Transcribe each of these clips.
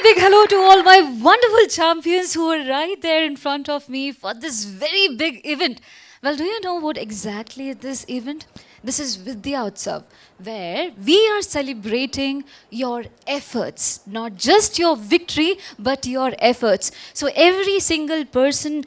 big hello to all my wonderful champions who are right there in front of me for this very big event. Well, do you know what exactly is this event? This is Vidya Utsav, where we are celebrating your efforts, not just your victory, but your efforts. So every single person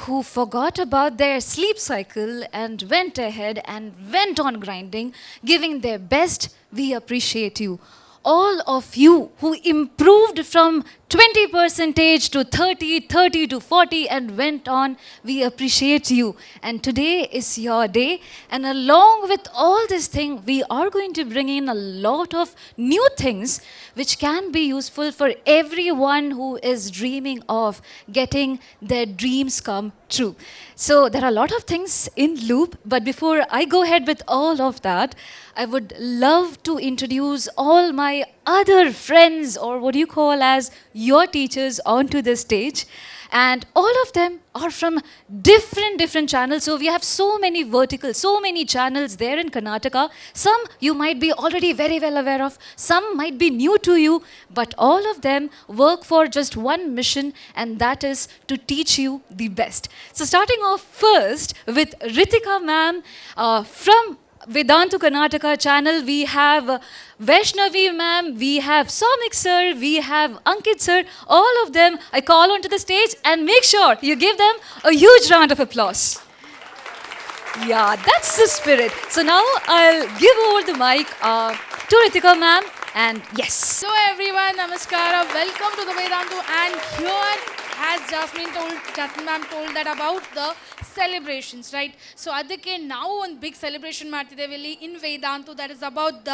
who forgot about their sleep cycle and went ahead and went on grinding, giving their best, we appreciate you. All of you who improved from 20 percentage to 30, 30 to 40 and went on, we appreciate you. And today is your day. And along with all this thing, we are going to bring in a lot of new things which can be useful for everyone who is dreaming of getting their dreams come true. So there are a lot of things in loop, but before I go ahead with all of that, I would love to introduce all my other friends, or what you call as your teachers, onto the stage. And all of them are from different channels. So we have so many verticals, so many channels there in Karnataka. Some you might be already very well aware of, some might be new to you, but all of them work for just one mission, and that is to teach you the best. So starting off first with Ritika ma'am from Vedantu Karnataka channel, we have Vaishnavi ma'am, we have Somik sir, we have Ankit sir. All of them I call onto the stage, and make sure you give them a huge round of applause. Yeah, that's the spirit. So now I'll give over the mic to Ritika ma'am, and yes. So everyone, namaskara, welcome to the Vedantu, and here as Jasmine ma'am told that about the celebrations, right? So ಅದಕ್ಕೆ ನಾವು ಒಂದು big celebration ಮಾಡ್ತಿದ್ದೇವೆ ಇಲ್ಲಿ in Vedantu, that is about the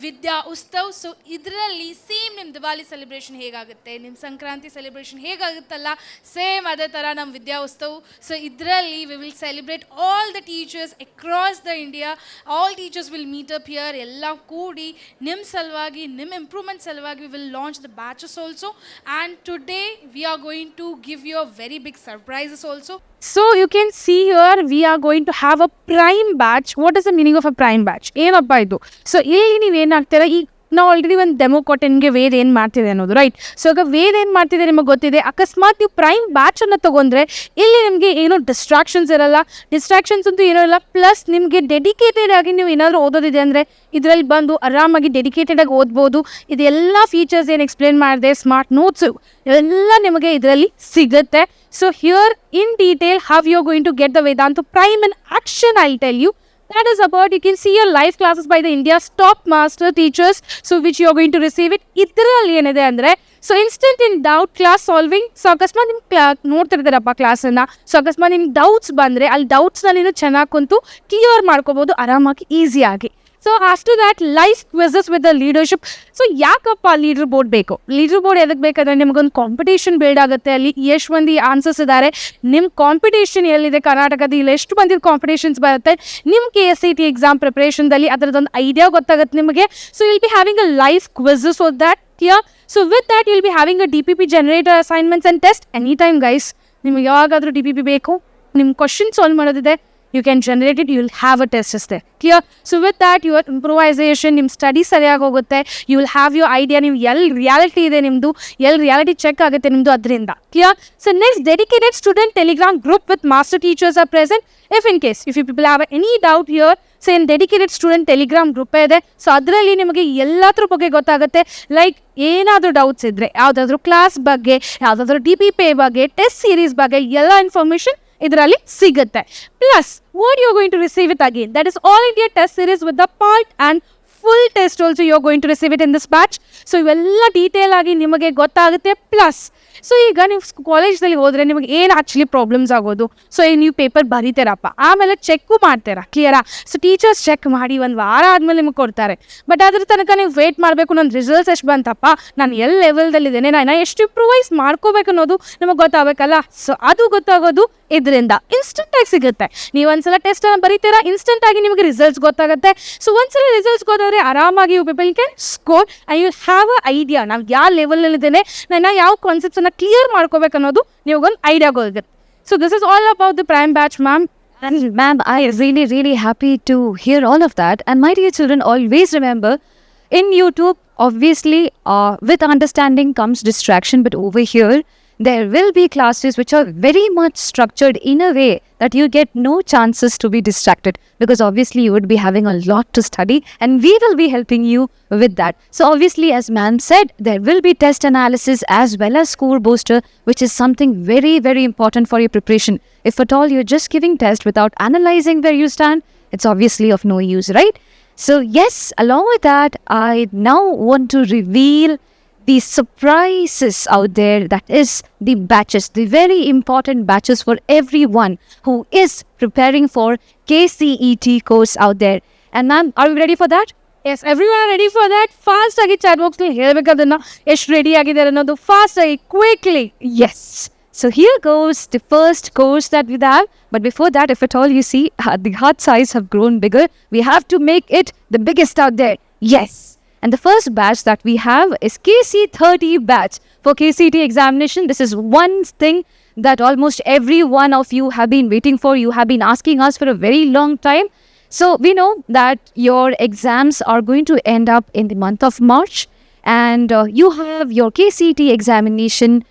Vidya Utsav. So ಇದರಲ್ಲಿ same ನಿಮ್ಮ Diwali celebration ಹೇಗಾಗುತ್ತೆ, ನಿಮ್ಮ Sankranti celebration ಹೇಗಾಗುತ್ತಲ್ಲ, same ಅದೇ ಥರ ನಮ್ಮ ವಿದ್ಯಾ ಉತ್ಸವ್. ಸೊ ಇದರಲ್ಲಿ we will celebrate all the teachers across the India. All teachers will meet up here, ಎಲ್ಲ ಕೂಡಿ ನಿಮ್ಮ ಸಲುವಾಗಿ, ನಿಮ್ಮ ಇಂಪ್ರೂವ್ಮೆಂಟ್ ಸಲುವಾಗಿ we will launch the batches also. And today we are going to give you a very big surprises also. So you can see here we are going to have a prime batch. What is the meaning of a prime batch? ಏನಪ್ಪ ಇದು? So ಇಲ್ಲಿ ನೀವೇನಾಗ್ತೀರಾ, ಈಗ ನಾವು already ಒಂದು demo ಕೊಟ್ಟೆ ನಿಮಗೆ ವೇದ್ ಏನು ಮಾಡ್ತಿದೆ ಅನ್ನೋದು, ರೈಟ್? ಸೊ ಈಗ ವೇದ್ ಏನು ಮಾಡ್ತಿದೆ ನಿಮಗೆ ಗೊತ್ತಿದೆ. ಅಕಸ್ಮಾತ್ ನೀವು ಪ್ರೈಮ್ ಬ್ಯಾಚನ್ನು ತೊಗೊಂಡ್ರೆ ಇಲ್ಲಿ ನಿಮಗೆ ಏನೋ ಡಿಸ್ಟ್ರಾಕ್ಷನ್ಸ್ ಇರಲ್ಲ. ಡಿಸ್ಟ್ರಾಕ್ಷನ್ಸ್ ಅಂತೂ ಏನೂ ಇಲ್ಲ. ಪ್ಲಸ್ ನಿಮಗೆ ಡೆಡಿಕೇಟೆಡ್ ಆಗಿ ನೀವು ಏನಾದರೂ ಓದೋದಿದೆ ಅಂದರೆ ಇದರಲ್ಲಿ ಬಂದು ಆರಾಮಾಗಿ ಡೆಡಿಕೇಟೆಡ್ ಆಗಿ ಓದ್ಬೋದು. ಇದೆಲ್ಲ ಫೀಚರ್ಸ್ ಏನು ಎಕ್ಸ್ಪ್ಲೇನ್ ಮಾಡಿದೆ, ಸ್ಮಾರ್ಟ್ ನೋಟ್ಸು ಎಲ್ಲ ನಿಮಗೆ ಇದರಲ್ಲಿ ಸಿಗುತ್ತೆ. So here in detail how you are going to get the Vedantu Prime in action, I'll tell you. That is about, you can see your live classes by the India's top master teachers, so which you are going to receive it. ಇದರಲ್ಲಿ ಏನಿದೆ ಅಂದರೆ, so instant ಇನ್ doubt class solving. So ಅಕಸ್ಮಾತ್ ನಿಮ್ಗೆ ನೋಡ್ತಿರ್ತಾರಪ್ಪ ಕ್ಲಾಸನ್ನು, so ಅಕಸ್ಮಾತ್ ನಿಮ್ಗೆ doubts ಬಂದರೆ ಅಲ್ಲಿ ಡೌಟ್ಸ್ನ ನೀನು ಚೆನ್ನಾಗಿ ಕುಂತು ಕ್ಲಿಯರ್ ಮಾಡ್ಕೋಬೋದು ಆರಾಮಾಗಿ, ಈಸಿಯಾಗಿ. So after that live quizzes with the leadership. So ಯಾಕಪ್ಪ ಲೀಡರ್ ಬೋರ್ಡ್ ಬೇಕು? ಲೀಡರ್ ಬೋರ್ಡ್ ಎದಕ್ಕೆ ಬೇಕಂದರೆ ನಿಮಗೊಂದು ಕಾಂಪಿಟೇಷನ್ ಬಿಲ್ಡ್ ಆಗುತ್ತೆ. ಅಲ್ಲಿ ಎಷ್ಟು ಮಂದಿ ಆನ್ಸರ್ಸ್ ಇದ್ದಾರೆ, ನಿಮ್ಮ ಕಾಂಪಿಟೇಷನ್ ಎಲ್ಲಿದೆ ಕರ್ನಾಟಕದಲ್ಲಿ, ಎಷ್ಟು ಮಂದಿ ಕಾಂಪಿಟೇಷನ್ಸ್ ಬರುತ್ತೆ, ನಿಮ್ಮ KSCT ಎಕ್ಸಾಮ್ ಪ್ರಿಪ್ರೇಷನ್ದಲ್ಲಿ ಅದರದ್ದೊಂದು ಐಡಿಯಾ ಗೊತ್ತಾಗುತ್ತೆ ನಿಮಗೆ. So will be having a live quizzes for that clear. So with that will be having a DPP generator assignments and test any time guys. ನಿಮ್ಗೆ ಯಾವಾಗಾದರೂ DPP ಬೇಕು, ನಿಮ್ಮ ಕ್ವಶನ್ ಸಾಲ್ವ್ ಮಾಡೋದಿದೆ, you can generate it, you will have a test is there, clear? So with that your improvisation, ನಿಮ್ಮ study ಸರಿಯಾಗಿ ಹೋಗುತ್ತೆ, you will have your idea, ನೀವು ಎಲ್ಲಿ ರಿಯಾಲಿಟಿ ಇದೆ ನಿಮ್ಮದು, ಎಲ್ಲಿ ರಿಯಾಲಿಟಿ ಚೆಕ್ ಆಗುತ್ತೆ ನಿಮ್ಮದು ಅದರಿಂದ, clear? So next dedicated student Telegram group with master teachers are present. If in case if you people have any doubt here, so ಏನು dedicated student Telegram ಗ್ರೂಪೇ ಇದೆ. ಸೊ ಅದರಲ್ಲಿ ನಿಮಗೆ ಎಲ್ಲದ್ರ ಬಗ್ಗೆ ಗೊತ್ತಾಗುತ್ತೆ. ಲೈಕ್ ಏನಾದರೂ ಡೌಟ್ಸ್ ಇದ್ದರೆ, ಯಾವುದಾದ್ರೂ ಕ್ಲಾಸ್ ಬಗ್ಗೆ, ಯಾವುದಾದ್ರೂ DPP ಬಗ್ಗೆ, ಟೆಸ್ಟ್ ಸೀರೀಸ್ ಬಗ್ಗೆ ಎಲ್ಲ ಇನ್ಫಾರ್ಮೇಷನ್ ಇದರಲ್ಲಿ ಸಿಗುತ್ತೆ. Plus what you are going to receive it again, that is all India test series with the part and full test also you are going to receive it in this batch. So ಇವೆಲ್ಲ detail ಆಗಿ ನಿಮಗೆ ಗೊತ್ತಾಗುತ್ತೆ. Plus so ಈಗ ನೀವು ಕಾಲೇಜ್ದಲ್ಲಿ ಹೋದರೆ ನಿಮಗೆ ಏನು actually problems ಆಗೋದು, ಸೊ ನೀವು ಪೇಪರ್ ಬರೀತೀರಪ್ಪ, ಆಮೇಲೆ ಚೆಕ್ಕು ಮಾಡ್ತೀರಾ, ಕ್ಲಿಯರಾ? ಸೊ ಟೀಚರ್ಸ್ ಚೆಕ್ ಮಾಡಿ ಒಂದು ವಾರ ಆದಮೇಲೆ ನಿಮಗೆ ಕೊಡ್ತಾರೆ. ಬಟ್ ಅದ್ರ ತನಕ ನೀವು ವೆಯ್ಟ್ ಮಾಡಬೇಕು, ನನ್ನ ರಿಸಲ್ಟ್ಸ್ ಎಷ್ಟು ಬಂತಪ್ಪ, ನಾನು ಎಲ್ಲಿ ಲೆವೆಲ್ದಲ್ಲಿದ್ದೇನೆ, ನಾನು ಎಷ್ಟು ಇಂಪ್ರೂವೈಸ್ ಮಾಡ್ಕೋಬೇಕು ಅನ್ನೋದು ನಿಮಗೆ ಗೊತ್ತಾಗಬೇಕಲ್ಲ. ಸೊ ಅದು ಗೊತ್ತಾಗೋದು ಇದರಿಂದ ಇನ್ಸ್ಟೆಂಟಾಗಿ ಸಿಗುತ್ತೆ. ನೀವು ಒಂದ್ಸಲ ಟೆಸ್ಟನ್ನು ಬರೀತೀರಾ, ಇನ್ಸ್ಟೆಂಟಾಗಿ ನಿಮಗೆ ರಿಸಲ್ಟ್ಸ್ ಗೊತ್ತಾಗುತ್ತೆ. ಸೊ ಒಂದ್ಸಲ ರಿಸಲ್ಟ್ಸ್ ಗೊತ್ತಾದರೆ ಆರಾಮಾಗಿ you people can score and you have a idea ನಾವು ಯಾವ ಲೆವೆಲಲ್ಲಿದ್ದೇನೆ, ನಾನು ಯಾವ ಕಾನ್ಸೆಪ್ಟ್ಸನ್ನು ಕ್ಲಿಯರ್ ಮಾಡ್ಕೋಬೇಕು ಅನ್ನೋದು ನಿಮಗೊಂದು ಐಡಿಯಾ ಗೊತ್ತಾಗುತ್ತೆ. So this is all about the prime batch ma'am. And ma'am, I really happy to hear all of that. And my dear children, always remember, in YouTube, obviously, with understanding comes distraction, but over here, there will be classes which are very much structured in a way that you get no chances to be distracted, because obviously you would be having a lot to study and we will be helping you with that. So obviously, as ma'am said, there will be test analysis as well as score booster, which is something very, very important for your preparation. If at all you're just giving test without analyzing where you stand, it's obviously of no use, right? So yes, along with that, I now want to reveal the surprises out there, that is the batches, the very important batches for everyone who is preparing for KCET course out there. And ma'am, are we ready for that? Yes, everyone are ready for that? Fast agi chat box lo helbekadana. ಎಷ್ಟು ready ಆಗಿದ್ದಾರೆ ಅನ್ನೋದು fast agi quickly. Yes. So here goes the first course that we have. But before that, if at all you see the heart size have grown bigger, we have to make it the biggest out there. Yes. And the first batch that we have is KC30 batch for KCT examination. This is one thing that almost every one of you have been waiting for. You have been asking us for a very long time. So we know that your exams are going to end up in the month of March, and you have your KCT examination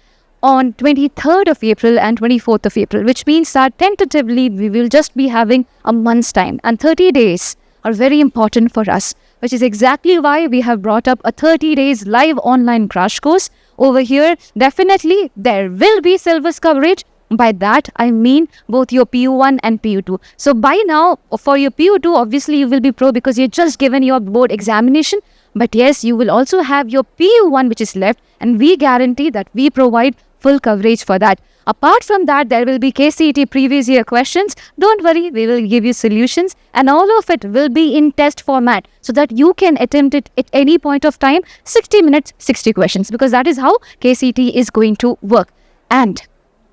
on 23rd of April and 24th of April, which means that tentatively we will just be having a month's time, and 30 days are very important for us, which is exactly why we have brought up a 30 days live online crash course. Over here, definitely there will be syllabus coverage. By that, I mean both your PU1 and PU2. So by now, for your PU2, obviously you will be pro because you're just given your board examination. But yes, you will also have your PU1 which is left, and we guarantee that we provide full coverage for that. Apart from that, there will be KCET previous year questions. Don't worry, we will give you solutions, and all of it will be in test format so that you can attempt it at any point of time, 60 minutes, 60 questions, because that is how KCET is going to work. And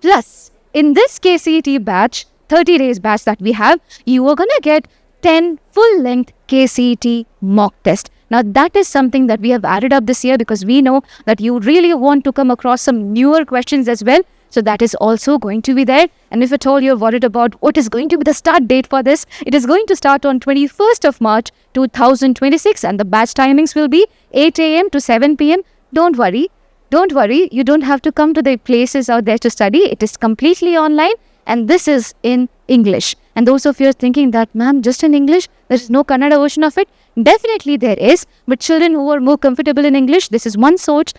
plus, in this KCET batch, 30 days batch that we have, you are going to get 10 full-length KCET mock test. Now, that is something that we have added up this year because we know that you really want to come across some newer questions as well. So that is also going to be there. And if at all you're worried about what is going to be the start date for this, it is going to start on 21st of March 2026, and the batch timings will be 8 a.m. to 7 p.m. Don't worry. Don't worry. You don't have to come to the places out there to study. It is completely online, and this is in English. And those of you are thinking that, ma'am, just in English, there is no Kannada version of it. Definitely there is. But children who are more comfortable in English, this is one source,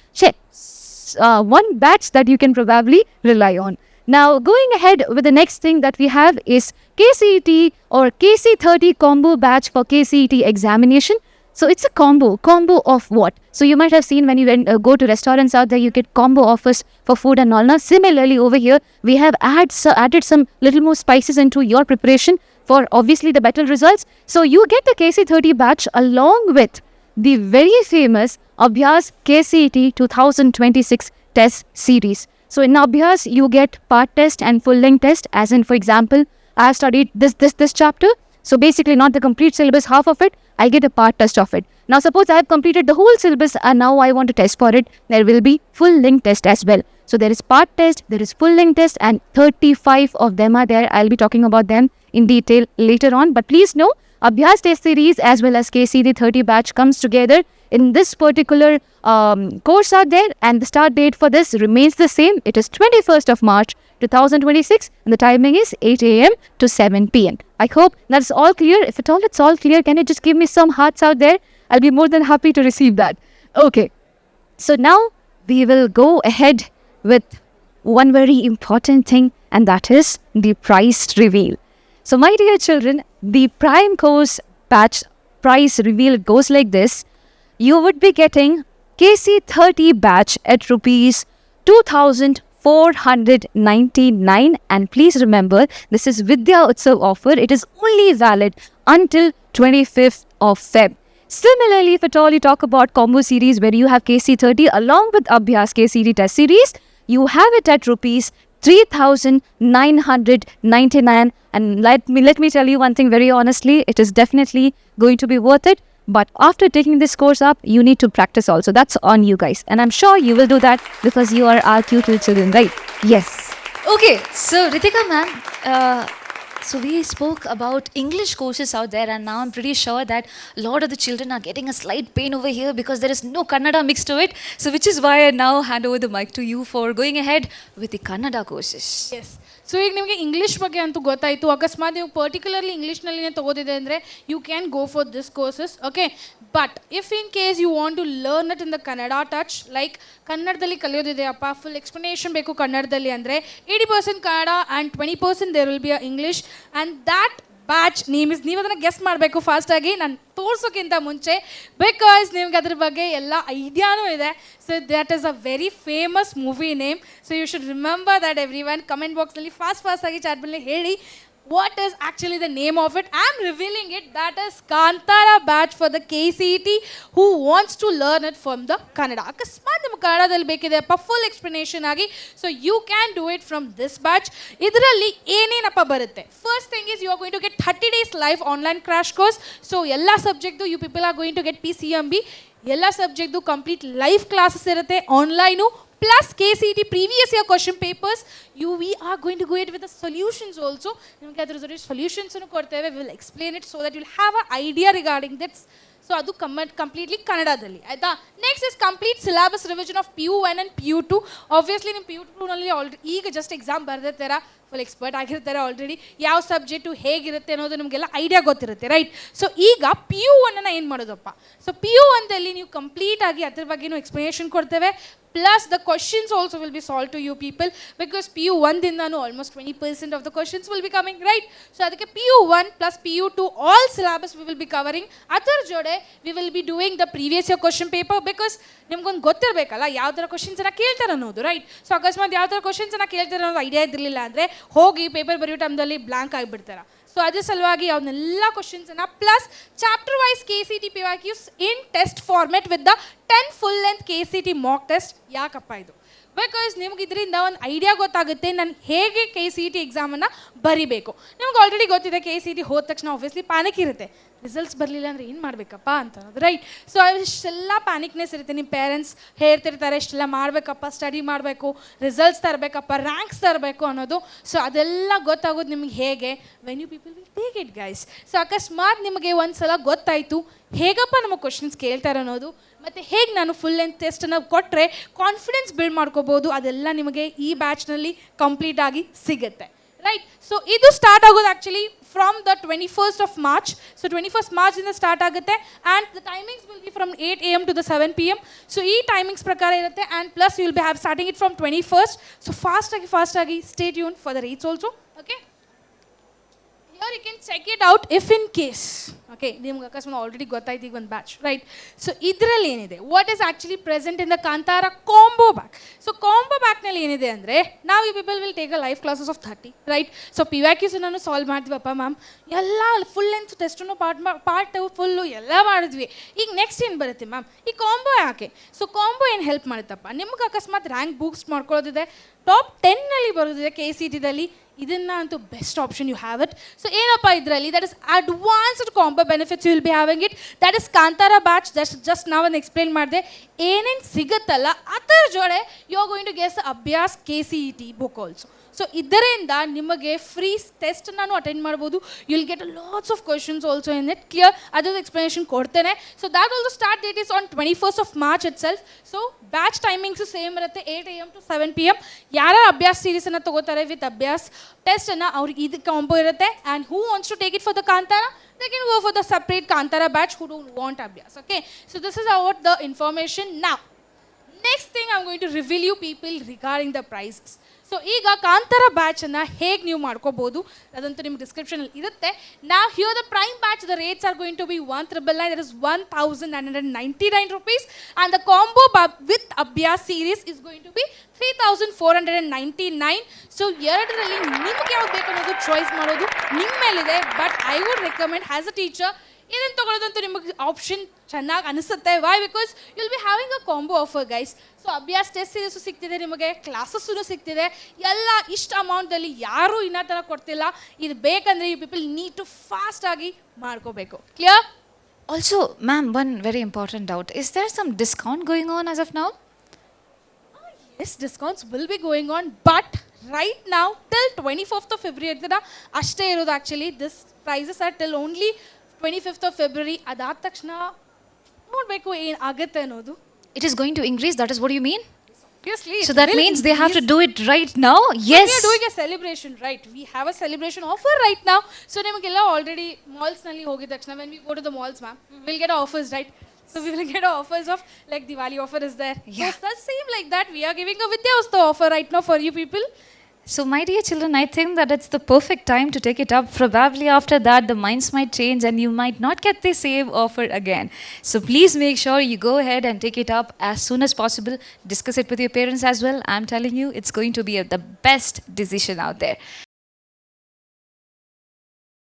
one batch that you can probably rely on. Now, going ahead with the next thing that we have is KCET or KC30 combo batch for KCET examination. So it's a combo of what? So you might have seen when you go to restaurants out there, you get combo offers for food and all. Now, similarly over here, we have added some little more spices into your preparation for obviously the better results. So you get the KC30 batch along with the very famous Abhyas KCET 2026 test series. So in Abhyas, you get part test and full length test, as in, for example, I have studied this chapter. So basically not the complete syllabus, half of it, I get a part test of it. Now suppose I have completed the whole syllabus and now I want to test for it, there will be full length test as well. So there is part test, there is full length test, and 35 of them are there. I'll be talking about them in detail later on. But please know, Abhyas test series as well as KCET 30 batch comes together in this particular course out there, and the start date for this remains the same. It is 21st of March 2026, and the timing is 8 a.m. to 7 p.m. I hope that's all clear. If at all it's all clear, can you just give me some hearts out there? I'll be more than happy to receive that. Okay, so now we will go ahead with one very important thing, and that is the price reveal. So my dear children, the prime course batch price reveal goes like this. You would be getting KC30 batch at rupees 2,499, and please remember, this is Vidya Utsav offer. It is only valid until 25th of Feb. Similarly, if at all you talk about combo series where you have KC30 along with Abhyas KCET test series, you have it at rupees 3,999, and let me tell you one thing very honestly, it is definitely going to be worth it. But after taking this course up, you need to practice also. That's on you guys. And I'm sure you will do that because you are our cute little children, right? Yes. Okay, so Ritika ma'am, So we spoke about English courses out there, and now I'm pretty sure that a lot of the children are getting a slight pain over here because there is no Kannada mixed to it. So which is why I now hand over the mic to you for going ahead with the Kannada courses. Yes so ಈಗ ನಿಮಗೆ English ಬಗ್ಗೆ ಅಂತೂ ಗೊತ್ತಾಯಿತು. ಅಕಸ್ಮಾತ್ ನೀವು particularly ಇಂಗ್ಲೀಷ್ನಲ್ಲಿನೇ ತೊಗೋದಿದೆ ಅಂದರೆ you can go for this courses. Okay, but if in case you want to learn it in the Kannada touch, like ಕನ್ನಡದಲ್ಲಿ ಕಲಿಯೋದಿದೆಯಪ್ಪ, ಫುಲ್ ಎಕ್ಸ್ಪ್ಲನೇಷನ್ ಬೇಕು ಕನ್ನಡದಲ್ಲಿ ಅಂದರೆ 80% Kannada and 20% there will be a English. And that batch ನೀವು ಅದನ್ನು ಗೆಸ್ ಮಾಡಬೇಕು ಫಾಸ್ಟಾಗಿ, ನಾನು ತೋರಿಸೋಕ್ಕಿಂತ ಮುಂಚೆ, ಬಿಕಾಸ್ ನಿಮ್ಗೆ ಅದ್ರ ಬಗ್ಗೆ ಎಲ್ಲ ಐಡಿಯಾನೂ ಇದೆ. So that is a very famous movie name. So you should remember that every one. Comment ಬಾಕ್ಸ್ನಲ್ಲಿ ಫಾಸ್ಟಾಗಿ ಚಾಟ್ನಲ್ಲಿ ಹೇಳಿ what is actually the name of it. I am revealing it. That is Kantara batch for the KCET who wants to learn it from the Kannada. ಅಕಸ್ಮಾತ್ ನಿಮ್ಗೆ ಕನ್ನಡದಲ್ಲಿ ಬೇಕಿದೆಯಪ್ಪ full explanation ಆಗಿ, so you can do it from this batch. ಇದರಲ್ಲಿ ಏನೇನಪ್ಪ ಬರುತ್ತೆ? First thing is you are going to get 30 days live online crash course. So ಎಲ್ಲ subject you people are going to get PCMB. ಎಲ್ಲ ಸಬ್ಜೆಕ್ಟ್ದು complete live classes ಇರುತ್ತೆ online. Plus KCET previous year question papers. We are going to go ahead with the solutions also. ನಿಮಗೆ ಅದರ solutions ಅನ್ನು ಕೊಡ್ತೇವೆ. We will explain it so that you will have an idea regarding this. So ಅದು completely ಕನ್ನಡದಲ್ಲಿ ಆಯಿತಾ. Next is complete syllabus revision of PU1 and PU2. Obviously ನಿಮ್ಮ PU2ನಲ್ಲಿ ಈಗ just exam ಬರೆದಿರ್ತೀರಾ, full expert ಆಗಿರ್ತಾರೆ ಆಲ್ರೆಡಿ. ಯಾವ subject ಹೇಗಿರುತ್ತೆ ಅನ್ನೋದು ನಿಮಗೆಲ್ಲ ಐಡಿಯಾ ಗೊತ್ತಿರುತ್ತೆ, ರೈಟ್? ಸೊ ಈಗ PU1 ಏನು ಮಾಡೋದಪ್ಪ? ಸೊ PU1ದಲ್ಲಿ ನೀವು ಕಂಪ್ಲೀಟಾಗಿ ಅದ್ರ ಬಗ್ಗೆನೂ ಎಕ್ಸ್ಪ್ಲನೇಷನ್ ಕೊಡ್ತೇವೆ. Plus the questions also will be solved to you people, because PU1 dinanu almost 20% of the questions will be coming, right? So adike PU1 plus PU2 all syllabus we will be covering. Adar jode we will be doing the previous year question paper, because ನಿಮ್ಗೊಂದು ಗೊತ್ತಿರಬೇಕಲ್ಲ ಯಾವ ಥರ ಕ್ವಶನ್ಸನ್ನು ಕೇಳ್ತಾರೆ ಅನ್ನೋದು, right? So ಅಕಸ್ಮಾತ್ ಯಾವ ಥರ ಕ್ವಶನ್ಸನ್ನು ಕೇಳ್ತಾರೆ ಅನ್ನೋದು ಐಡಿಯಾ ಇದ್ದಿರಲಿಲ್ಲ ಅಂದರೆ ಹೋಗಿ ಪೇಪರ್ ಬರೆಯೋ ಟೈಮ್ದಲ್ಲಿ ಬ್ಲ್ಯಾಂಕ್ ಆಗಿಬಿಡ್ತಾರೆ. ಸೊ ಅದ್ರ ಸಲುವಾಗಿ ಅವನ್ನೆಲ್ಲ ಕ್ವಶನ್ಸನ್ನು plus chapter wise KCET PYQs in test format with the 10 full length KCET mock test. ಯಾಕಪ್ಪ ಇದು? ಬಿಕಾಸ್ ನಿಮ್ಗೆ ಇದರಿಂದ ಒಂದು ಐಡಿಯಾ ಗೊತ್ತಾಗುತ್ತೆ ನಾನು ಹೇಗೆ KCET ಎಕ್ಸಾಮನ್ನು ಬರಿಬೇಕು. ನಿಮ್ಗೆ ಆಲ್ರೆಡಿ ಗೊತ್ತಿದೆ KCET ಹೋದ ತಕ್ಷಣ ಆಬ್ವಿಯಸ್ಲಿ ಪ್ಯಾನಿಕ್ ಇರುತ್ತೆ, ರಿಸಲ್ಟ್ಸ್ ಬರಲಿಲ್ಲ ಅಂದರೆ ಏನು ಮಾಡಬೇಕಪ್ಪ ಅಂತ ಅನ್ನೋದು, ರೈಟ್? ಸೊ ಇಷ್ಟೆಲ್ಲ ಪ್ಯಾನಿಕ್ನೆಸ್ ಇರುತ್ತೆ. ನಿಮ್ಮ ಪೇರೆಂಟ್ಸ್ ಹೇಳ್ತಿರ್ತಾರೆ ಇಷ್ಟೆಲ್ಲ ಮಾಡಬೇಕಪ್ಪ, ಸ್ಟಡಿ ಮಾಡಬೇಕು, ರಿಸಲ್ಟ್ಸ್ ತರಬೇಕಪ್ಪ, ರ್ಯಾಂಕ್ಸ್ ತರಬೇಕು ಅನ್ನೋದು. ಸೊ ಅದೆಲ್ಲ ಗೊತ್ತಾಗೋದು ನಿಮಗೆ ಹೇಗೆ? When you people will take it guys. So ಅಕಸ್ಮಾತ್ ನಿಮಗೆ ಒಂದು ಸಲ ಗೊತ್ತಾಯಿತು ಹೇಗಪ್ಪ ನಮಗೆ ಕ್ವಶನ್ಸ್ ಕೇಳ್ತಾರೆ ಅನ್ನೋದು, ಮತ್ತು ಹೇಗೆ ನಾನು ಫುಲ್ ಲೆಂತ್ ಟೆಸ್ಟನ್ನು ಕೊಟ್ಟರೆ ಕಾನ್ಫಿಡೆನ್ಸ್ ಬಿಲ್ಡ್ ಮಾಡ್ಕೋಬೋದು, ಅದೆಲ್ಲ ನಿಮಗೆ ಈ ಬ್ಯಾಚ್ನಲ್ಲಿ ಕಂಪ್ಲೀಟಾಗಿ ಸಿಗುತ್ತೆ, ರೈಟ್? ಸೊ ಇದು ಸ್ಟಾರ್ಟ್ ಆಗೋದು actually from the 21st of March. So 21st March ಇಂದ ಸ್ಟಾರ್ಟ್ ಆಗುತ್ತೆ. And the timings will be from 8 AM to the 7 PM. So ಈ ಟೈಮಿಂಗ್ಸ್ ಪ್ರಕಾರ ಇರುತ್ತೆ. And plus you will be have starting it from 21st. So ಫಾಸ್ಟಾಗಿ stay tune for the rates also. Okay, you can check it out if in case. Okay, ನಿಮ್ಗೆ ಅಕಸ್ಮಾತ್ already ಗೊತ್ತಾಯ್ತು ಈಗ ಒಂದು batch, right? So ಇದರಲ್ಲಿ ಏನಿದೆ, what is actually present in the Kantara combo pack. So combo ಬ್ಯಾಕ್ನಲ್ಲಿ ಏನಿದೆ ಅಂದರೆ ನಾವು you people will take a live classes of 30, right? So PYQs ನಾನು ಸಾಲ್ವ್ ಮಾಡ್ತೀವಪ್ಪ ಮ್ಯಾಮ್, ಎಲ್ಲ ಫುಲ್ ಲೆಂತ್ ಟೆಸ್ಟನ್ನು ಪಾರ್ಟ್ ಫುಲ್ಲು ಎಲ್ಲ ಮಾಡಿದ್ವಿ. ಈಗ ನೆಕ್ಸ್ಟ್ ಏನು ಬರುತ್ತೆ ಮ್ಯಾಮ್? ಈ ಕಾಂಬೋ ಯಾಕೆ? ಸೊ ಕಾಂಬೋ ಏನು ಹೆಲ್ಪ್ ಮಾಡುತ್ತಪ್ಪ? ನಿಮ್ಗೆ ಅಕಸ್ಮಾತ್ ರ್ಯಾಂಕ್ ಬೂಸ್ಟ್ ಮಾಡ್ಕೊಳ್ಳೋದಿದೆ, ಟಾಪ್ 10ನಲ್ಲಿ ಬರೋದಿದೆ KCETದಲ್ಲಿ, ಇದನ್ನು ಅಂತೂ best option you have it. So ಏನಪ್ಪ ಇದರಲ್ಲಿ? That is advanced combo benefits you will be having it. That is Kantara batch. Just ನಾವೊಂದು ಎಕ್ಸ್ಪ್ಲೇನ್ ಮಾಡಿದೆ ಏನೇನು ಸಿಗುತ್ತಲ್ಲ ಅದರ ಜೋಡೆ you are going to get Abhyas KCET book also. So ಇದರಿಂದ ನಿಮಗೆ ಫ್ರೀ ಟೆಸ್ಟ್ ನಾನು ಅಟೆಂಡ್ ಮಾಡ್ಬೋದು. You will get lots of questions also in it, clear? ಅದ್ರದ್ದು ಎಕ್ಸ್ಪ್ಲನೇಷನ್ ಕೊಡ್ತೇನೆ. So that also start date is on 21st of March it self. So batch timings same ಇರುತ್ತೆ, 8 AM to 7 PM. ಯಾರು ಅಭ್ಯಾಸ್ ಸೀರೀಸನ್ನು ತಗೋತಾರೆ with ಅಭ್ಯಾಸ್ ಟೆಸ್ಟನ್ನು ಅವ್ರಿಗೆ ಇದು combo ಇರುತ್ತೆ. And who wants to take it for the Kantara, they can go for the separate Kantara batch who don't want Abhyas. Okay, so this is about the information. Now next thing I'm going to reveal you people regarding the prices. So ಈಗ ಕಾಂತಾರ ಬ್ಯಾಚನ್ನು ಹೇಗೆ ನೀವು ಮಾಡ್ಕೋಬೋದು ಅದಂತೂ ನಿಮ್ಮ ಡಿಸ್ಕ್ರಿಪ್ಷನಲ್ಲಿ ಇರುತ್ತೆ. ನಾವು here the prime batch the rates are going to be 1,999, that is 1,999 rupees. And the combo with Abhyas series is going to be 3,499. So ಎರಡರಲ್ಲಿ ನಿಮ್ಗೆ ಯಾವ್ದು ಬೇಕು ಅನ್ನೋದು ಚಾಯ್ಸ್ ಮಾಡೋದು ನಿಮ್ಮ ಮೇಲಿದೆ. But I would recommend as a teacher ಇದನ್ನು ತೊಗೊಳೋದಂತೂ ನಿಮಗೆ ಆಪ್ಷನ್ ಚೆನ್ನಾಗಿ ಅನಿಸುತ್ತೆ. Why? Because you will be having a combo offer guys. So Abhyas test series ಸಿಗ್ತಿದೆ ನಿಮಗೆ, ಕ್ಲಾಸಸ್ಸೂ ಸಿಗ್ತಿದೆ, ಎಲ್ಲ ಇಷ್ಟು ಅಮೌಂಟಲ್ಲಿ ಯಾರೂ ಇನ್ನೂ ಥರ ಕೊಡ್ತಿಲ್ಲ. ಇದು ಬೇಕಂದರೆ ಯು ಪೀಪಲ್ ನೀಡ್ ಟು ಫಾಸ್ಟಾಗಿ ಮಾಡ್ಕೋಬೇಕು, clear? Also, ma'am, one very important doubt. Is there some discount going on as of now? Yes, discounts will be going on, but right now till 24th of February ಇರ್ತದ ಅಷ್ಟೇ ಇರೋದು actually this prices are till only 25th of February ಅದಾದ ತಕ್ಷಣ ನೋಡಬೇಕು ಏನು ಆಗುತ್ತೆ ಅನ್ನೋದು. It is going to increase, that is what you mean? Obviously, So that means they have to do it right now? Yes. We are doing a celebration, right? We have a celebration offer right now. So ನಿಮಗೆಲ್ಲ already ಮಾಲ್ಸ್ನಲ್ಲಿ ಹೋಗಿದ ತಕ್ಷಣ when we go to the malls, ma'am, we'll get offers, right? So we will get offers of like Diwali offer is there. Yeah. So that's same like that. We are giving a Vidya Utsav offer right now for you people. So, my dear children, I think that it's the perfect time to take it up. Probably after that, the minds might change and you might not get the same offer again. So, please make sure you go ahead and take it up as soon as possible. Discuss it with your parents as well. I'm telling you, it's going to be the best decision out there.